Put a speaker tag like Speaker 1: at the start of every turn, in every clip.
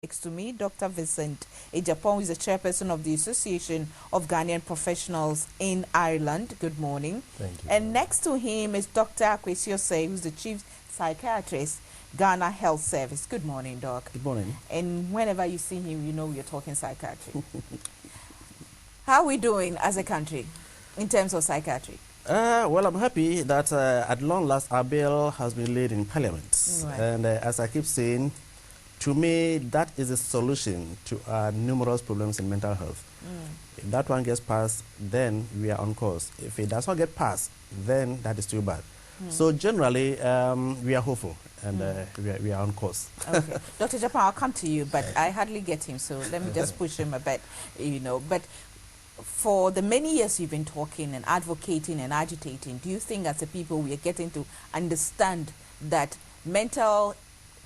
Speaker 1: Next to me, Dr. Vincent Agyapong is the chairperson of the Association of Ghanaian Professionals in Ireland. Good morning.
Speaker 2: Thank you.
Speaker 1: And next to him is Dr. Akwasi Osei, who's the chief psychiatrist, Ghana Health Service. Good morning, Doc.
Speaker 2: Good morning.
Speaker 1: And whenever you see him, you know we're talking psychiatry. How are we doing as a country in terms of psychiatry?
Speaker 2: Well, I'm happy that at long last our bill has been laid in Parliament.
Speaker 1: Right.
Speaker 2: And as I keep saying, to me, that is a solution to our numerous problems in mental health. If that one gets passed, then we are on course. If it does not get passed, then that is too bad. So generally, we are hopeful and we are on course.
Speaker 1: Okay. Dr. Agyapong, I'll come to you, but I hardly get him, so let me just push him a bit, you know. But for the many years you've been talking and advocating and agitating, do you think as a people we are getting to understand that mental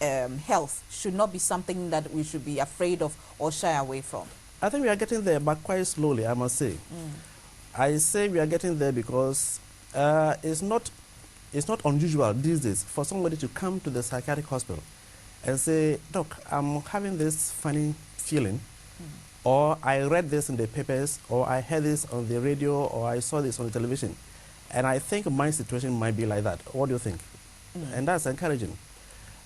Speaker 1: health should not be something that we should be afraid of or shy away from?
Speaker 2: I think we are getting there, but quite slowly, I must say. I say we are getting there because it's not unusual these days for somebody to come to the psychiatric hospital and say, "Doc, I'm having this funny feeling, or I read this in the papers, or I heard this on the radio, or I saw this on the television, and I think my situation might be like that. What do you think?" And that's encouraging.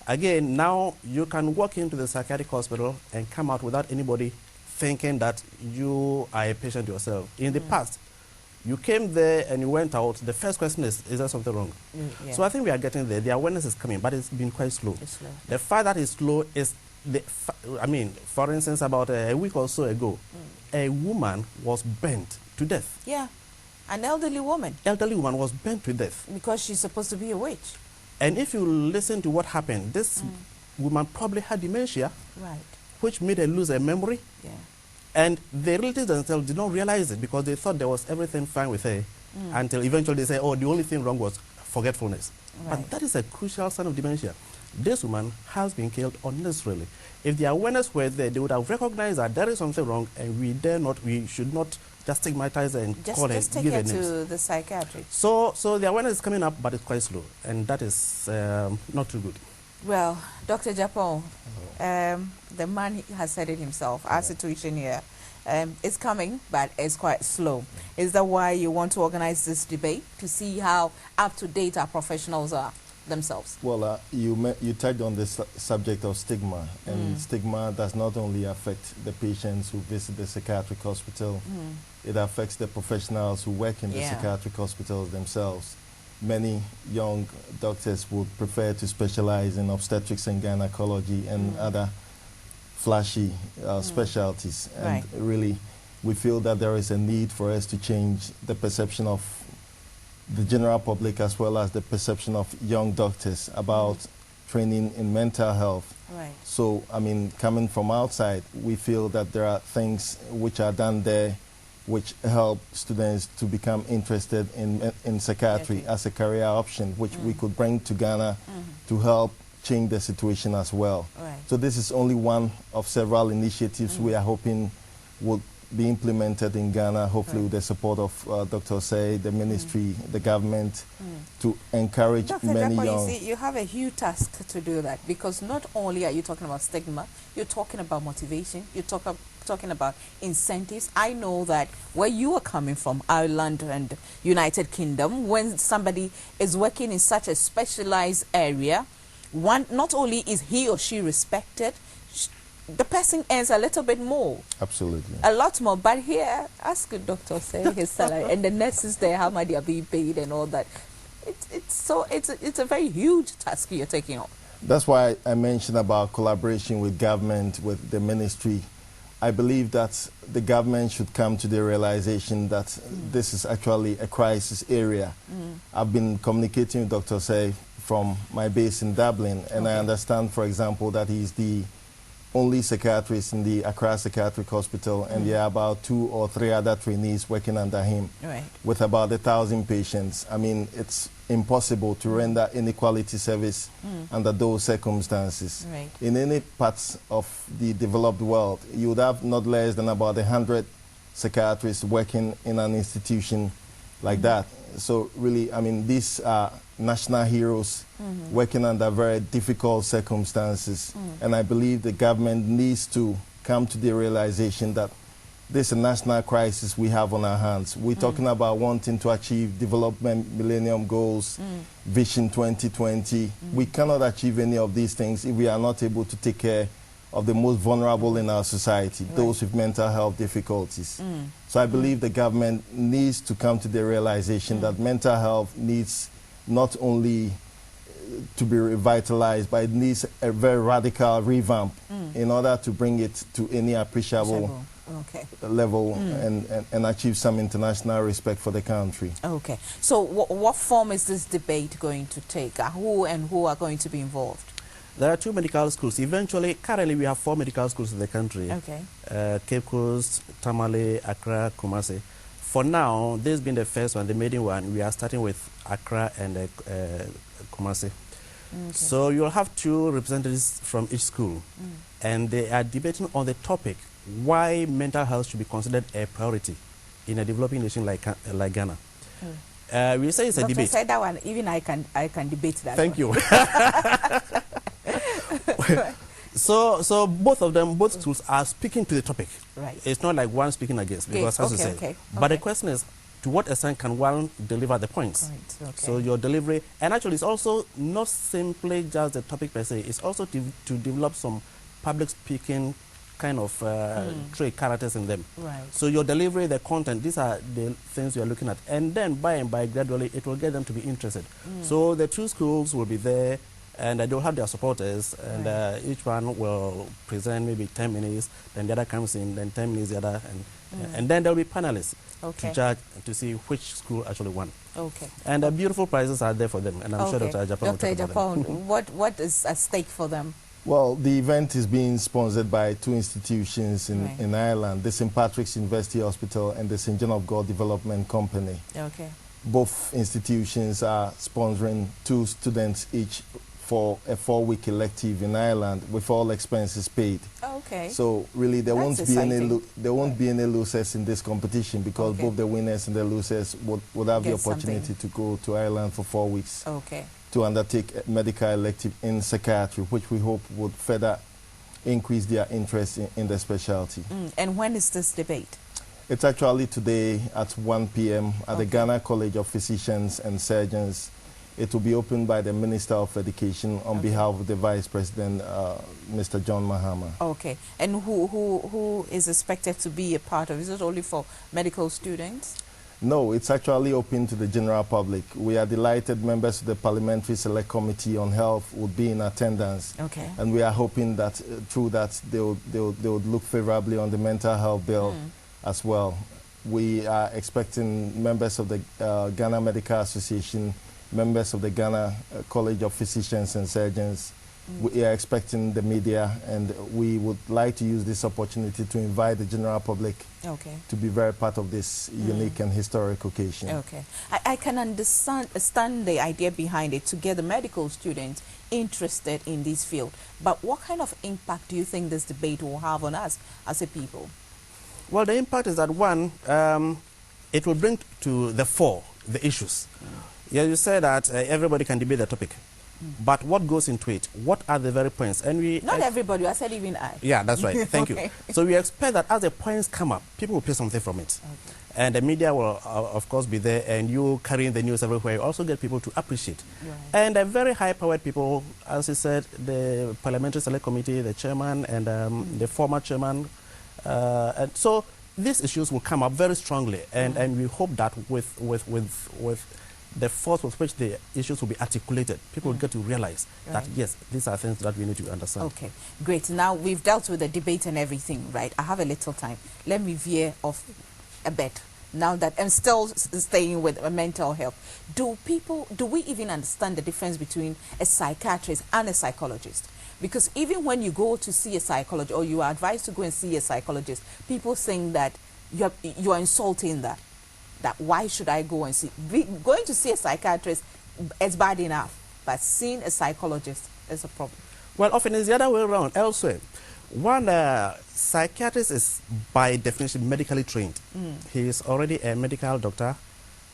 Speaker 2: Again, now you can walk into the psychiatric hospital and come out without anybody thinking that you are a patient yourself. In the past, you came there and you went out, the first question is there something wrong?
Speaker 1: Yeah.
Speaker 2: So I think we are getting there. The awareness is coming, but it's been quite slow.
Speaker 1: It's slow.
Speaker 2: The fact that it's slow is, for instance, about a week or so ago, a woman was burnt to death.
Speaker 1: Yeah, an elderly woman.
Speaker 2: Elderly woman was burnt to death.
Speaker 1: Because she's supposed to be a witch.
Speaker 2: And if you listen to what happened, this woman probably had dementia,
Speaker 1: Right.
Speaker 2: which made her lose her memory.
Speaker 1: Yeah.
Speaker 2: And the relatives themselves did not realize it because they thought there was everything fine with her until eventually they say, oh, the only thing wrong was forgetfulness.
Speaker 1: Right.
Speaker 2: But that is a crucial sign of dementia. This woman has been killed unnecessarily. If the awareness were there, they would have recognized that there is something wrong and we should not just stigmatize her and call her,
Speaker 1: Just take
Speaker 2: give
Speaker 1: her
Speaker 2: her names.
Speaker 1: to the psychiatrist.
Speaker 2: So the awareness is coming up, but it's quite slow, and that is not too good.
Speaker 1: Well, Dr. Agyapong, the man has said it himself. Our situation here is coming, but it's quite slow. Is that why you want to organize this debate, to see how up-to-date our professionals are themselves?
Speaker 3: Well, you touched on the subject of stigma, and stigma does not only affect the patients who visit the psychiatric hospital, it affects the professionals who work in the psychiatric hospitals themselves. Many young doctors would prefer to specialize in obstetrics and gynecology and other flashy specialties. And really, we feel that there is a need for us to change the perception of the general public as well as the perception of young doctors about training in mental health.
Speaker 1: Right.
Speaker 3: So, I mean, coming from outside, we feel that there are things which are done there which help students to become interested in psychiatry as a career option, which we could bring to Ghana to help change the situation as well.
Speaker 1: Right.
Speaker 3: So this is only one of several initiatives we are hoping will be implemented in Ghana, hopefully with the support of Dr. Osei, the ministry, the government, to encourage
Speaker 1: Dr.
Speaker 3: many
Speaker 1: Agyapong,
Speaker 3: young...
Speaker 1: you see, you have a huge task to do that, because not only are you talking about stigma, you're talking about motivation, you're talking about incentives. I know that where you are coming from, Ireland and United Kingdom, when somebody is working in such a specialized area, not only is he or she respected, the person earns a little bit more.
Speaker 3: Absolutely.
Speaker 1: A lot more. But here, ask the doctor, say his salary, and the nurses there, how much they are being paid and all that. It's a very huge task you're taking on.
Speaker 3: That's why I mentioned about collaboration with government, with the ministry. I believe that the government should come to the realization that this is actually a crisis area. I've been communicating with Dr. Osei from my base in Dublin, and I understand, for example, that he's the only psychiatrist in the Accra Psychiatric Hospital, and there are about 2 or 3 other trainees working under him with about 1,000 patients. I mean, it's impossible to render any quality service under those circumstances.
Speaker 1: Right.
Speaker 3: In any parts of the developed world, you would have not less than about 100 psychiatrists working in an institution like that. So really, I mean, these are national heroes working under very difficult circumstances. And I believe the government needs to come to the realization that this is a national crisis we have on our hands. We're talking about wanting to achieve Development Millennium Goals, Vision 2020. We cannot achieve any of these things if we are not able to take care of the most vulnerable in our society, those with mental health difficulties. So I believe the government needs to come to the realization that mental health needs not only to be revitalized, but it needs a very radical revamp in order to bring it to any appreciable level and achieve some international respect for the country.
Speaker 1: Okay. So what form is this debate going to take? Who are going to be involved?
Speaker 2: There are 2 medical schools. Eventually, currently we have 4 medical schools in the country.
Speaker 1: Okay.
Speaker 2: Cape Coast, Tamale, Accra, Kumasi. For now, this has been the first one, the Maiden one. We are starting with Accra and Kumasi. Okay. So you'll have 2 representatives from each school. And they are debating on the topic, why mental health should be considered a priority in a developing nation like Ghana. We say it's a debate.
Speaker 1: Said that one, even I can debate that.
Speaker 2: Thank you. So both schools are speaking to the topic.
Speaker 1: Right.
Speaker 2: It's not like one speaking against, because as you say. But the question is, to what extent can one deliver the points?
Speaker 1: Right. Okay.
Speaker 2: So your delivery, and actually it's also not simply just the topic per se, it's also to develop some public speaking kind of trait characters in them.
Speaker 1: Right.
Speaker 2: So your delivery, the content, these are the things you are looking at. And then by and by, gradually, it will get them to be interested. So the 2 schools will be there, and they'll have their supporters, and each one will present maybe 10 minutes, then the other comes in, then 10 minutes the other, and then there'll be panelists to judge, to see which school actually won.
Speaker 1: Okay.
Speaker 2: And beautiful prizes are there for them, and I'm sure Dr. Agyapong will talk about them.
Speaker 1: what is at stake for them?
Speaker 3: Well, the event is being sponsored by 2 institutions in Ireland, the St. Patrick's University Hospital and the St. John of God Development Company.
Speaker 1: Okay.
Speaker 3: Both institutions are sponsoring 2 students each for a 4-week elective in Ireland with all expenses paid.
Speaker 1: Okay.
Speaker 3: So really there won't
Speaker 1: be
Speaker 3: any losers in this competition, because both the winners and the losers would have the opportunity to go to Ireland for 4 weeks.
Speaker 1: Okay.
Speaker 3: To undertake a medical elective in psychiatry, which we hope would further increase their interest in the specialty.
Speaker 1: And when is this debate?
Speaker 3: It's actually today at 1 p.m. at the Ghana College of Physicians and Surgeons. It will be opened by the Minister of Education on behalf of the Vice President, Mr. John Mahama.
Speaker 1: Okay. And who is expected to be a part of it? Is it only for medical students?
Speaker 3: No, it's actually open to the general public. We are delighted members of the Parliamentary Select Committee on Health would be in attendance.
Speaker 1: Okay.
Speaker 3: And we are hoping that through that they would look favorably on the mental health bill as well. We are expecting members of the Ghana Medical Association, members of the Ghana College of Physicians and Surgeons. We are expecting the media, and we would like to use this opportunity to invite the general public to be very part of this unique and historic occasion.
Speaker 1: Okay. I can understand the idea behind it, to get the medical students interested in this field. But what kind of impact do you think this debate will have on us as a people?
Speaker 2: Well, the impact is that, one, it will bring to the fore the issues. Yeah, you said that everybody can debate the topic. But what goes into it? What are the very points? And we
Speaker 1: not everybody, I said even I.
Speaker 2: Yeah, that's right. Thank you. So we expect that as the points come up, people will pay something from it. And the media will, of course, be there, and you carrying the news everywhere, you also get people to appreciate. And the very high-powered people, as you said, the Parliamentary Select Committee, the chairman, and the former chairman. And so these issues will come up very strongly, and we hope that with the force with which the issues will be articulated, people will get to realize that, yes, these are things that we need to understand. Okay,
Speaker 1: great. Now, we've dealt with the debate and everything, right? I have a little time. Let me veer off a bit. Now that I'm still staying with mental health, do we even understand the difference between a psychiatrist and a psychologist? Because even when you go to see a psychologist, or you are advised to go and see a psychologist, people think that you are insulting that why should I go and see? Going to see a psychiatrist is bad enough, but seeing a psychologist is a problem.
Speaker 2: Well, often it's the other way around. Elsewhere, one psychiatrist is by definition medically trained. He is already a medical doctor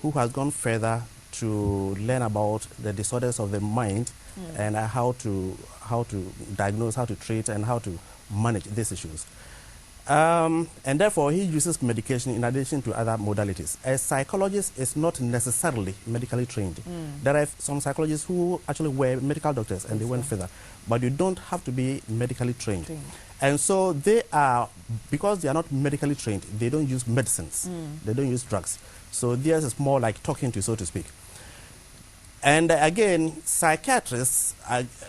Speaker 2: who has gone further to learn about the disorders of the mind and how to diagnose, how to treat, and how to manage these issues. And therefore, he uses medication in addition to other modalities. A psychologist is not necessarily medically trained. There are some psychologists who actually were medical doctors and they went further, but you don't have to be medically trained. And so they are, because they are not medically trained, they don't use medicines, they don't use drugs. So theirs is more like talking to, so to speak. And again, psychiatrists,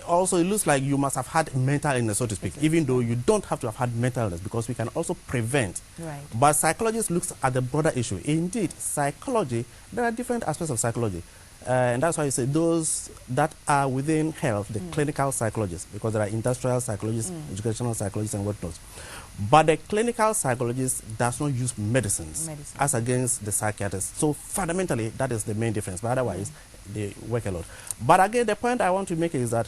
Speaker 2: also it looks like you must have had mental illness, so to speak, even though you don't have to have had mental illness, because we can also prevent. But psychologists looks at the broader issue. Indeed, psychology, there are different aspects of psychology. And that's why I say those that are within health, the clinical psychologists, because there are industrial psychologists, educational psychologists, and whatnot. But the clinical psychologist does not use medicines as against the psychiatrist. So fundamentally, that is the main difference. But otherwise, they work a lot. But again, the point I want to make is that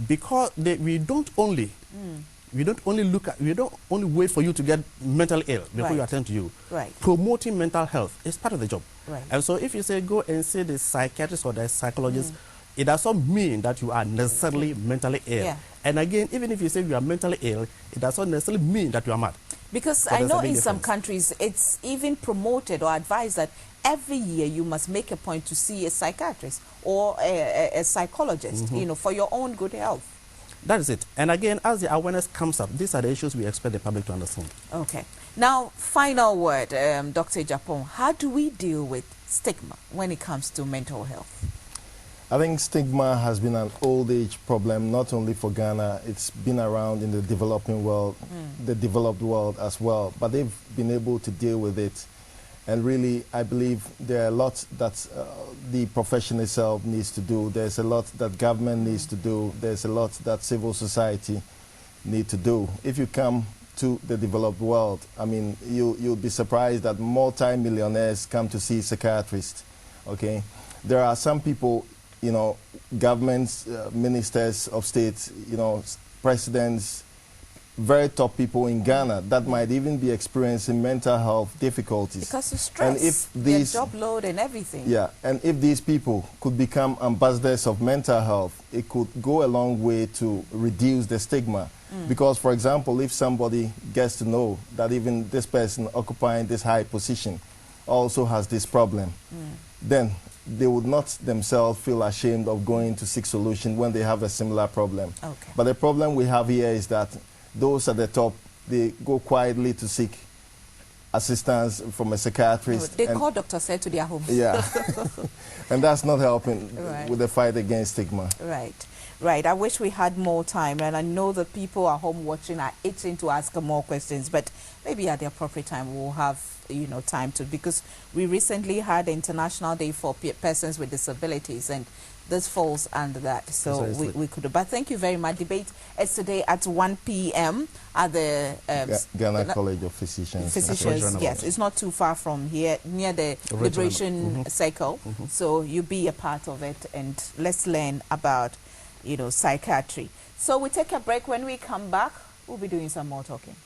Speaker 2: because we don't only look at, we don't only wait for you to get mentally ill before you attend to you. Promoting mental health is part of the job. And so if you say go and see the psychiatrist or the psychologist, it does not mean that you are necessarily mentally ill. And again, even if you say you are mentally ill, it does not necessarily mean that you are mad.
Speaker 1: Because I know in some countries, it's even promoted or advised that every year you must make a point to see a psychiatrist or a psychologist, you know, for your own good health.
Speaker 2: That is it. And again, as the awareness comes up, these are the issues we expect the public to understand.
Speaker 1: Okay. Now, final word, Dr. Agyapong, how do we deal with stigma when it comes to mental health?
Speaker 3: I think stigma has been an old age problem, not only for Ghana, it's been around in the developing world, the developed world as well, but they've been able to deal with it. And really, I believe there are a lot that the profession itself needs to do. There's a lot that government needs to do. There's a lot that civil society need to do. If you come to the developed world, I mean, you'll be surprised that multi-millionaires come to see psychiatrists, okay? There are some people, you know, governments, ministers of state, you know, presidents, very top people in Ghana that might even be experiencing mental health difficulties.
Speaker 1: Because of stress,
Speaker 3: and if these,
Speaker 1: their job load and everything.
Speaker 3: Yeah, and if these people could become ambassadors of mental health, it could go a long way to reduce the stigma. Because, for example, if somebody gets to know that even this person occupying this high position also has this problem, then they would not themselves feel ashamed of going to seek solution when they have a similar problem. But the problem we have here is that those at the top, they go quietly to seek assistance from a psychiatrist.
Speaker 1: They call Dr. Said to their homes.
Speaker 3: Yeah. And that's not helping with the fight against stigma.
Speaker 1: Right. I wish we had more time, and I know that people at home watching are itching to ask more questions, but maybe at the appropriate time we'll have, you know, time to, because we recently had International Day for Persons with Disabilities, and this falls under that, so we could. But thank you very much. Debate is today at 1 p.m. at the
Speaker 3: Ghana College of Physicians.
Speaker 1: Yes, it's not too far from here, near the Liberation Circle. So you be a part of it, and let's learn about, you know, psychiatry. So we take a break. When we come back, we'll be doing some more talking.